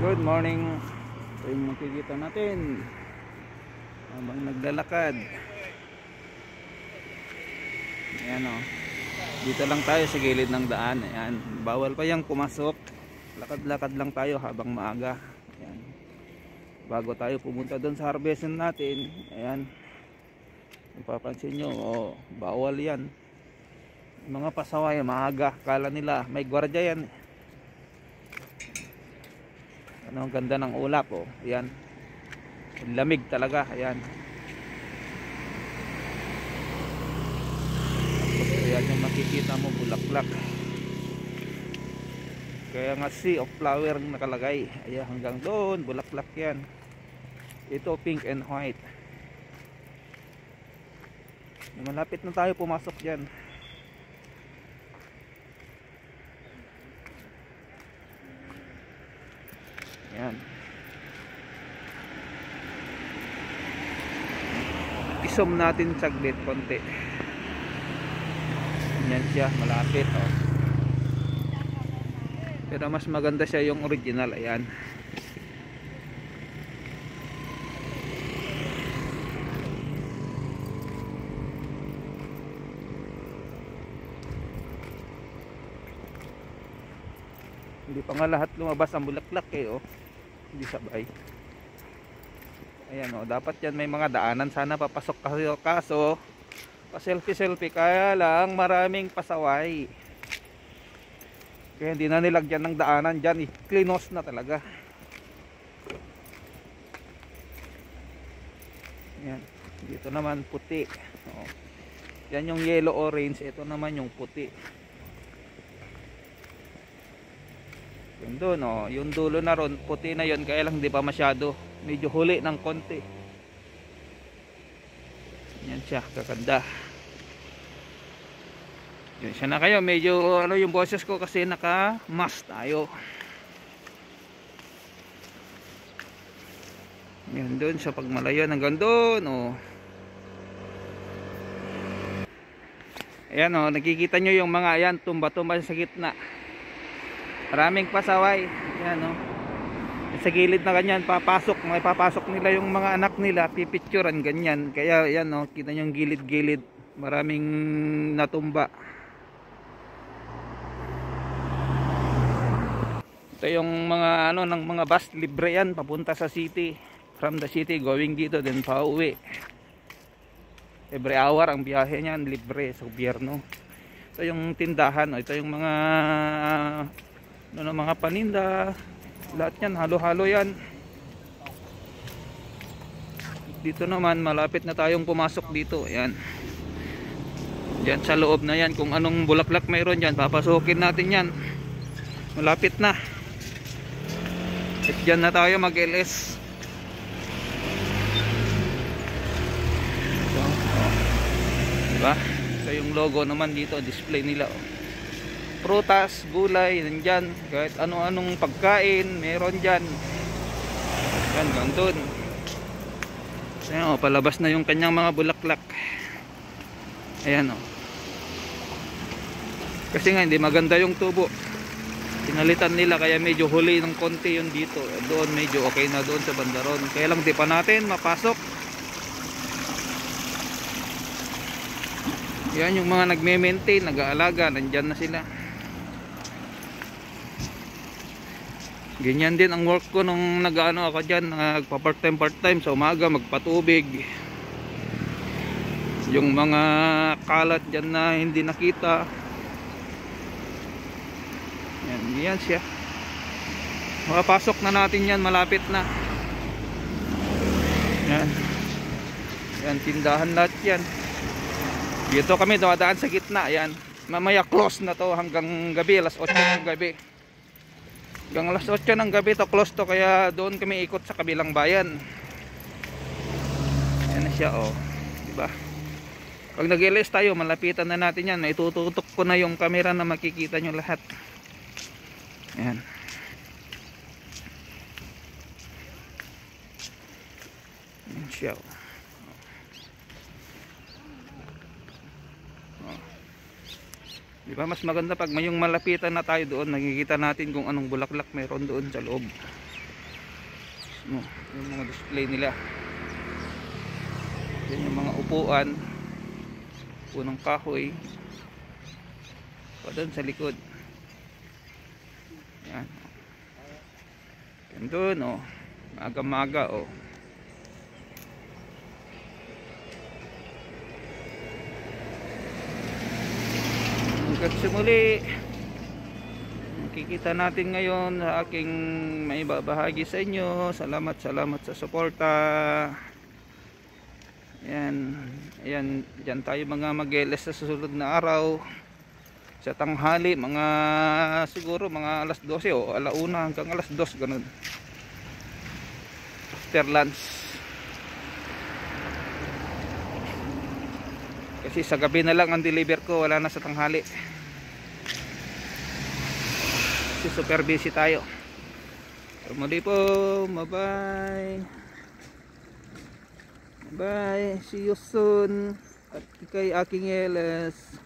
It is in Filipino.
Good morning. Ito yung makikita natin habang naglalakad. Ayan o. Dito lang tayo sa gilid ng daan. Ayan. Bawal pa yung pumasok. Lakad-lakad lang tayo habang maaga. Ayan. Bago tayo pumunta doon sa harvestin natin. Ayan. Ipapansin nyo, bawal yan. Mga pasaway, maaga. Kala nila may gwardiya yan. Ano, ang ganda ng ulap, oh. Ayan. Lamig talaga, ayan. Ayan yung makikita mo, bulaklak. Kaya nga sea of flower nakalagay. Ayan, hanggang doon, bulaklak yan. Ito pink and white. Malapit na tayo pumasok dyan. Ayan. Isom natin saglit konti. Yan siya, malapit, oh. Pero mas maganda siya yung original. Ayan. Hindi pa nga lahat lumabas ang bulaklak, eh, oh. Hindi sabay. Ayan, oh, dapat yan may mga daanan sana papasok kaso pa selfie kaya lang maraming pasaway. Kaya hindi na nilagyan ng daanan dyan, eh. Klinos na talaga. Ayan. Dito naman puti, oh. Yan yung yellow orange, ito naman yung puti. Yung doon, oh, yung dulo na ron, puti na yon, kaya lang di pa masyado, medyo huli ng konti. Yan siya, kaganda. Yun siya na kayo, medyo ano yung boses ko kasi naka-mask tayo. Yan doon sa pagmalayo hanggang doon, oh. Ayan, oh, nakikita nyo yung mga ayan, tumba-tumba sa gitna. Maraming pasaway. Ayan, oh. Sa gilid na ganyan, may papasok nila yung mga anak nila, pipicturan ganyan. Kaya ayan, oh, kita nyo yung gilid-gilid. Maraming natumba. Ito yung mga ano ng mga bus, libre yan papunta sa city. From the city going dito then pauwi. Every hour ang biyahe niyan, libre sa gobyerno. Ito yung tindahan, oh. Ito yung mga mga paninda, lahat yan, halo-halo yan. Dito naman, malapit na tayong pumasok dito. Ayan. Diyan sa loob na yan, kung anong bulaklak mayroon dyan, papasukin natin yan. Malapit na. At dyan na tayo mag-LS. So, oh. Diba? So yung logo naman dito, display nila, oh. Prutas, gulay, nandyan. Kahit ano-anong pagkain, meron dyan. Yan, gandun. Ayan, oh, palabas na yung kanyang mga bulaklak. Ayan, oh. Kasi nga, hindi maganda yung tubo. Pinalitan nila, kaya medyo huli ng konti yun dito. Doon, medyo okay na doon sa bandaron. Kaya lang, di pa natin mapasok. Yan, yung mga nagme-maintain, nag-aalaga, nandyan na sila. Ganyan din ang work ko nung nag-ano ako dyan, nagpa-part time sa umaga, magpatubig. Yung mga kalat dyan na hindi nakita. Yan siya. Makapasok na natin yan, malapit na. Yan. Yan, tindahan lahat yan. Dito kami dumadaan sa gitna. Yan. Mamaya close na to hanggang gabi, alas 8 ng gabi. Hanggang alas 8 ng gabi to close to, kaya doon kami ikot sa kabilang bayan. Yan na siya, oh. Diba? Pag nag-LS tayo, malapitan na natin yan. Itututok ko na yung camera na makikita nyo lahat. Yan. Yan siya, oh. Diba mas maganda pag mayong malapitan na tayo doon, nakikita natin kung anong bulaklak meron doon sa loob. mismo yung mga display nila. Yan yung mga upuan, punong kahoy pa doon sa likod. Yan. Yan doon oh, maga-maga oh. Hanggang sa muli, makikita natin ngayon sa aking may babahagi sa inyo. Salamat sa suporta. Ayan, ayan, dyan tayo mga mag-LS sa susunod na araw. Sa tanghali, mga siguro mga alas 12 o alauna hanggang alas 2, ganun. After lunch. Kasi sa gabi na lang ang deliver ko, wala na sa tanghali. Kasi super busy tayo. So, muli po, bye-bye. Bye, see you soon. At kay aking LS.